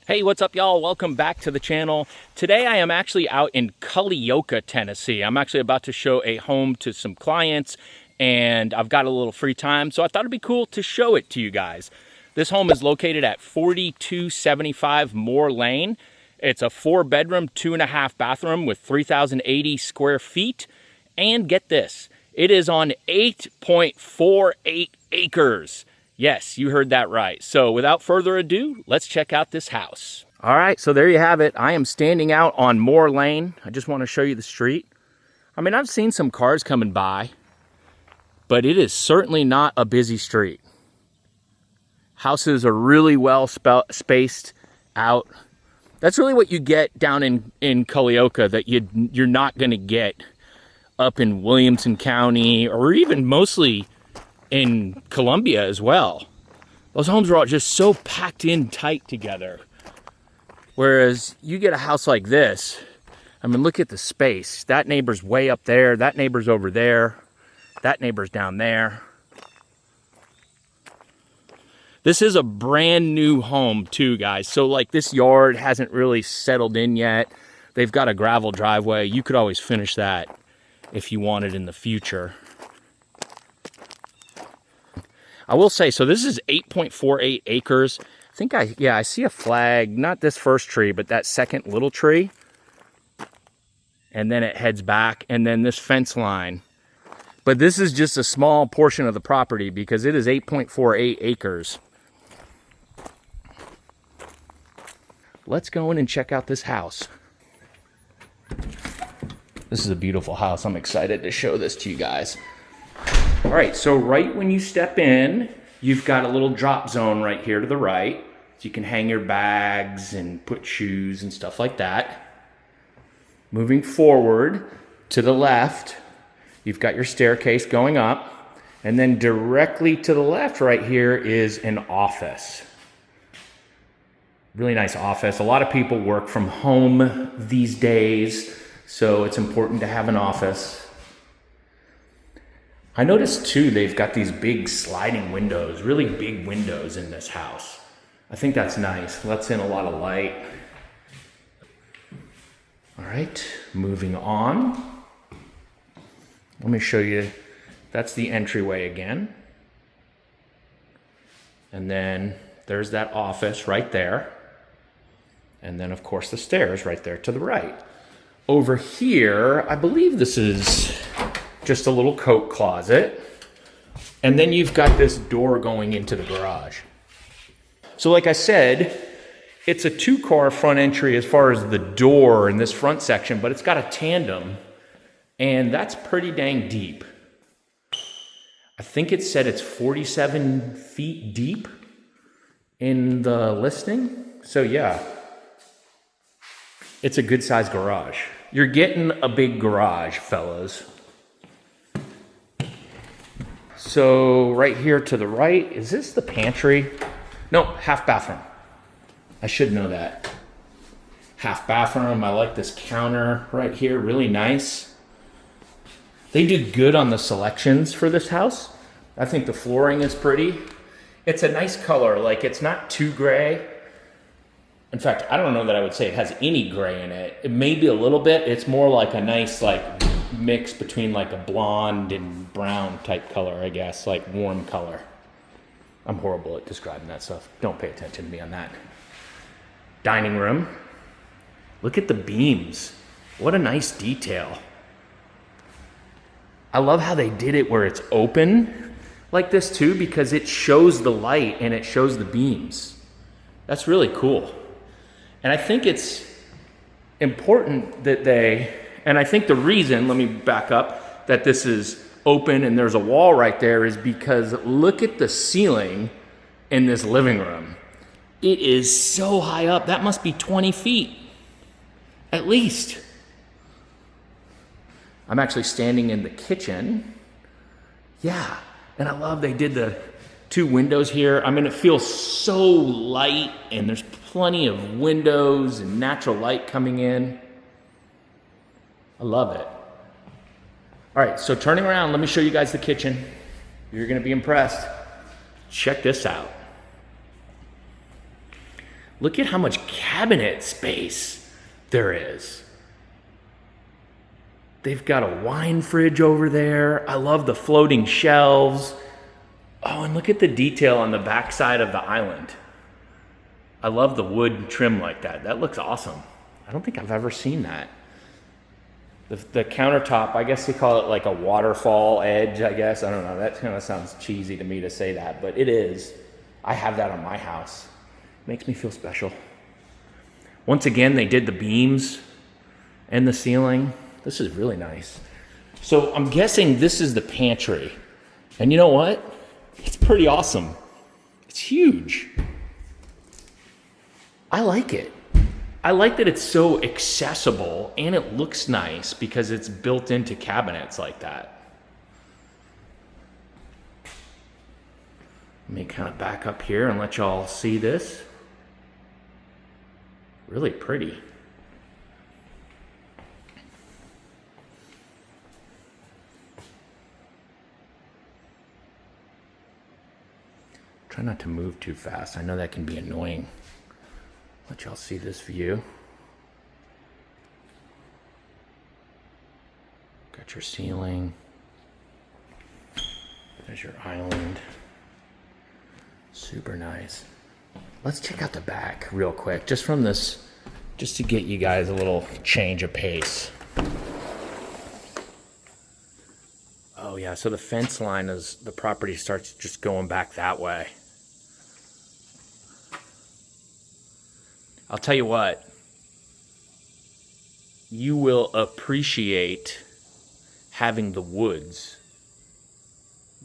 Hey, what's up, y'all? Welcome back to the channel. Today I am actually out in Culleoka, Tennessee. I'm actually about to show a home to some clients and I've got a little free time, so I thought it'd be cool to show it to you guys. This home is located at 4275 Moore Lane. It's a 4-bedroom, 2.5 bathroom with 3,080 square feet. And get this, it is on 8.48 acres. Yes, you heard that right. So without further ado, let's check out this house. All right, so there you have it. I am standing out on Moore Lane. I just want to show you the street. I mean, I've seen some cars coming by, but it is certainly not a busy street. Houses are really well spaced out. That's really what you get down in Culleoka that you're not going to get up in Williamson County or even mostly in Columbia as well. Those homes are all just so packed in tight together. Whereas you get a house like this, I mean, look at the space. That neighbor's way up there, that neighbor's over there, that neighbor's down there. This is a brand new home too, guys. So like this yard hasn't really settled in yet. They've got a gravel driveway. You could always finish that if you wanted in the future. I will say, so this is 8.48 acres. I think I see a flag, not this first tree, but that second little tree. And then it heads back, and then this fence line. But this is just a small portion of the property because it is 8.48 acres. Let's go in and check out this house. This is a beautiful house. I'm excited to show this to you guys. All right, so right when you step in, you've got a little drop zone right here to the right. So you can hang your bags and put shoes and stuff like that. Moving forward to the left, you've got your staircase going up. And then directly to the left right here is an office. Really nice office. A lot of people work from home these days, so it's important to have an office. I noticed too, they've got these big sliding windows, really big windows in this house. I think that's nice. Lets in a lot of light. All right, moving on. Let me show you, that's the entryway again. And then there's that office right there. And then of course the stairs right there to the right. Over here, I believe this is just a little coat closet. And then you've got this door going into the garage. So like I said, it's a 2-car front entry as far as the door in this front section, but it's got a tandem, and that's pretty dang deep. I think it said it's 47 feet deep in the listing. So yeah, it's a good sized garage. You're getting a big garage, fellas. So right here to the right, is this the pantry? No, half bathroom. I should know that. Half bathroom. I like this counter right here, really nice. They do good on the selections for this house. I think the flooring is pretty. It's a nice color, like it's not too gray. In fact, I don't know that I would say it has any gray in it. It may be a little bit. It's more like a nice like mix between like a blonde and brown type color, I guess, like warm color. I'm horrible at describing that stuff. Don't pay attention to me on that. Dining room. Look at the beams. What a nice detail. I love how they did it where it's open like this too, because it shows the light and it shows the beams. That's really cool. And I think it's important that and I think the reason, let me back up, that this is open and there's a wall right there is because look at the ceiling in this living room. It is so high up. That must be 20 feet, at least. I'm actually standing in the kitchen. Yeah, and I love they did the 2 windows here. I mean, it feels so light and there's plenty of windows and natural light coming in. I love it. All right, so turning around, let me show you guys the kitchen. You're gonna be impressed. Check this out. Look at how much cabinet space there is. They've got a wine fridge over there. I love the floating shelves. Oh, and look at the detail on the backside of the island. I love the wood trim like that. That looks awesome. I don't think I've ever seen that. The countertop, I guess they call it like a waterfall edge, I guess. I don't know. That kind of sounds cheesy to me to say that, but it is. I have that on my house. Makes me feel special. Once again, they did the beams and the ceiling. This is really nice. So I'm guessing this is the pantry. And you know what? It's pretty awesome. It's huge. I like it. I like that it's so accessible and it looks nice because it's built into cabinets like that. Let me kind of back up here and let y'all see this. Really pretty. Try not to move too fast. I know that can be annoying. Let y'all see this view. Got your ceiling. There's your island. Super nice. Let's check out the back real quick, just from this, just to get you guys a little change of pace. Oh yeah, so the fence line is, the property starts just going back that way. I'll tell you what, you will appreciate having the woods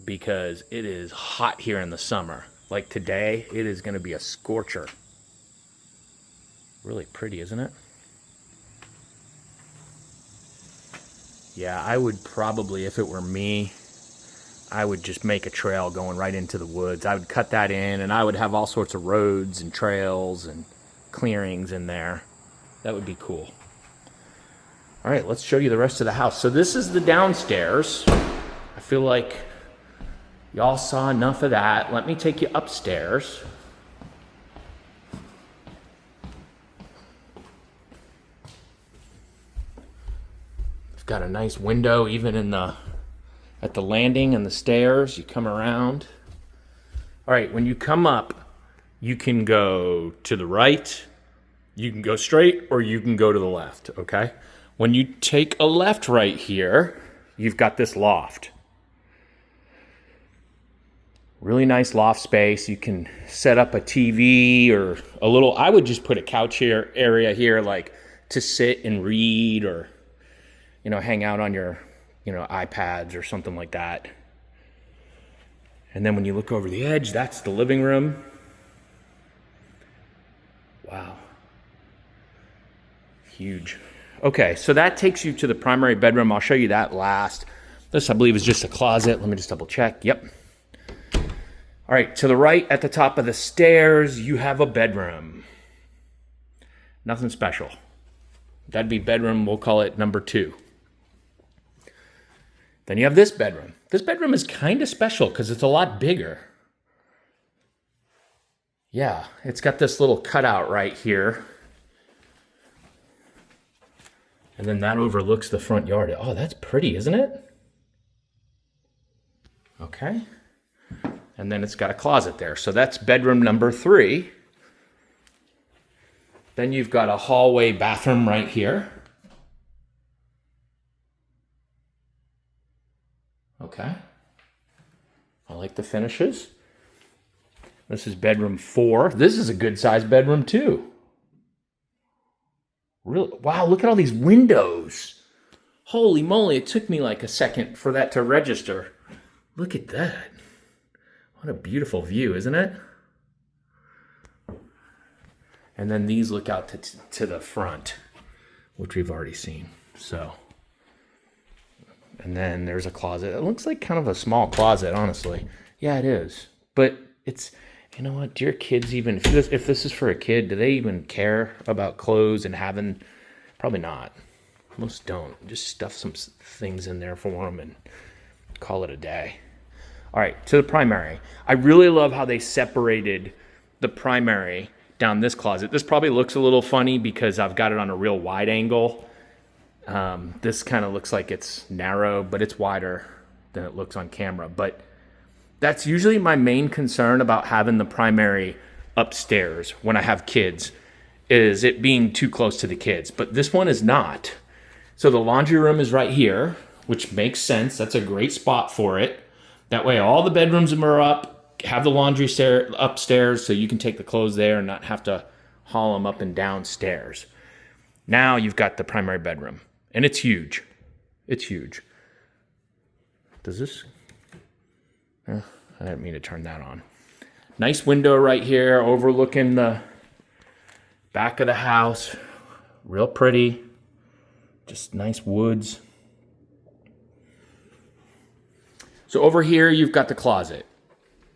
because it is hot here in the summer. Like today, it is going to be a scorcher. Really pretty, isn't it? Yeah, I would probably, if it were me, I would just make a trail going right into the woods. I would cut that in and I would have all sorts of roads and trails and clearings in there. That would be cool. All right, let's show you the rest of the house. So this is the downstairs. I feel like y'all saw enough of that. Let me take you upstairs. I've got a nice window even in at the landing and the stairs. You come around. All right, when you come up, you can go to the right, you can go straight, or you can go to the left, okay? When you take a left right here, you've got this loft. Really nice loft space. You can set up a TV or a little, I would just put a couch here, area here, like to sit and read or, you know, hang out on your, you know, iPads or something like that. And then when you look over the edge, that's the living room. Wow. Huge. Okay, so that takes you to the primary bedroom. I'll show you that last. This, I believe, is just a closet. Let me just double check. Yep. All right, to the right at the top of the stairs, you have a bedroom. Nothing special. That'd be bedroom, we'll call it number 2. Then you have this bedroom. This bedroom is kind of special because it's a lot bigger. Yeah, it's got this little cutout right here. And then that overlooks the front yard. Oh, that's pretty, isn't it? Okay. And then it's got a closet there. So that's bedroom number 3. Then you've got a hallway bathroom right here. Okay. I like the finishes. This is bedroom 4. This is a good sized bedroom too. Really? Wow, look at all these windows. Holy moly, it took me like a second for that to register. Look at that. What a beautiful view, isn't it? And then these look out to the front, which we've already seen. So, and then there's a closet. It looks like kind of a small closet, honestly. Yeah, it is. But it's, you know what? Do your kids even, if this is for a kid, do they even care about clothes and having, probably not. Most don't. Just stuff some things in there for them and call it a day. All right, to the primary. I really love how they separated the primary down this closet. This probably looks a little funny because I've got it on a real wide angle. This kind of looks like it's narrow, but it's wider than it looks on camera. But that's usually my main concern about having the primary upstairs when I have kids, is it being too close to the kids. But this one is not. So the laundry room is right here, which makes sense. That's a great spot for it. That way all the bedrooms are up, have the laundry upstairs so you can take the clothes there and not have to haul them up and downstairs. Now you've got the primary bedroom, and it's huge. It's huge. Does this? I didn't mean to turn that on. Nice window right here overlooking the back of the house. Real pretty. Just nice woods. So over here, you've got the closet.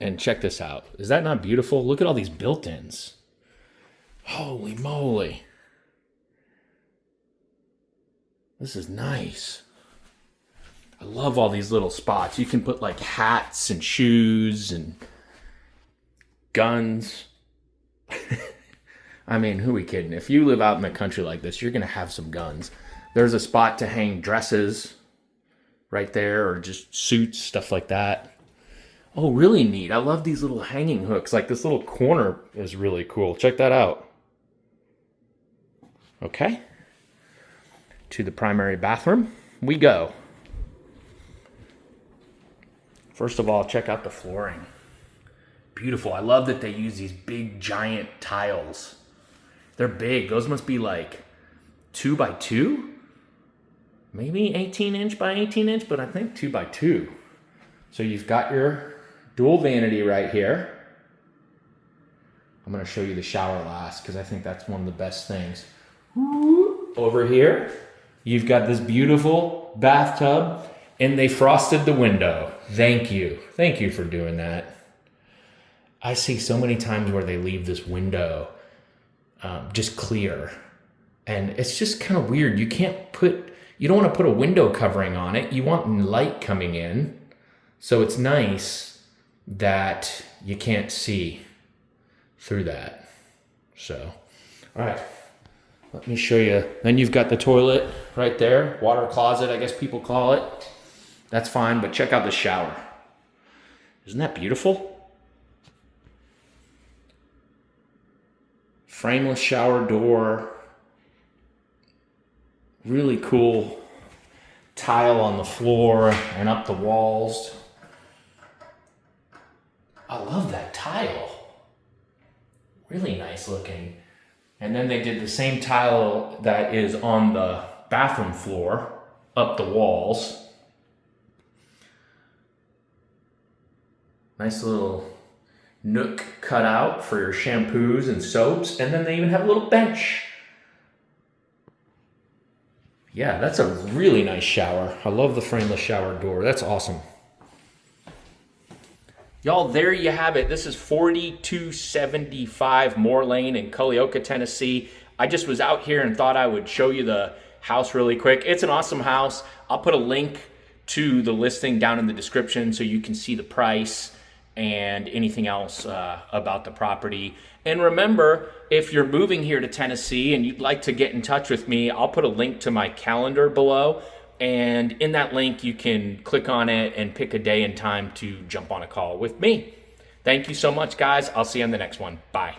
And check this out. Is that not beautiful? Look at all these built-ins. Holy moly. This is nice. I love all these little spots. You can put like hats and shoes and guns. I mean, who are we kidding? If you live out in the country like this, you're going to have some guns. There's a spot to hang dresses right there, or just suits, stuff like that. Oh, really neat. I love these little hanging hooks. Like this little corner is really cool. Check that out. Okay. To the primary bathroom we go. First of all, check out the flooring. Beautiful. I love that they use these big giant tiles. They're big. Those must be like 2 by 2? Maybe 18 inch by 18 inch, but I think 2 by 2. So you've got your dual vanity right here. I'm going to show you the shower last because I think that's one of the best things. Over here, you've got this beautiful bathtub, and they frosted the window. Thank you. Thank you for doing that. I see so many times where they leave this window just clear. And it's just kind of weird. You don't want to put a window covering on it. You want light coming in. So it's nice that you can't see through that. So, all right. Let me show you. Then you've got the toilet right there. Water closet, I guess people call it. That's fine, but check out the shower. Isn't that beautiful? Frameless shower door. Really cool tile on the floor and up the walls. I love that tile. Really nice looking. And then they did the same tile that is on the bathroom floor up the walls. Nice little nook cut out for your shampoos and soaps. And then they even have a little bench. Yeah, that's a really nice shower. I love the frameless shower door. That's awesome. Y'all, there you have it. This is 4275 Moore Lane in Culleoka, Tennessee. I just was out here and thought I would show you the house really quick. It's an awesome house. I'll put a link to the listing down in the description so you can see the price and anything else about the property. And remember, if you're moving here to Tennessee and you'd like to get in touch with me, I'll put a link to my calendar below. And in that link, you can click on it and pick a day and time to jump on a call with me. Thank you so much, guys. I'll see you on the next one. Bye.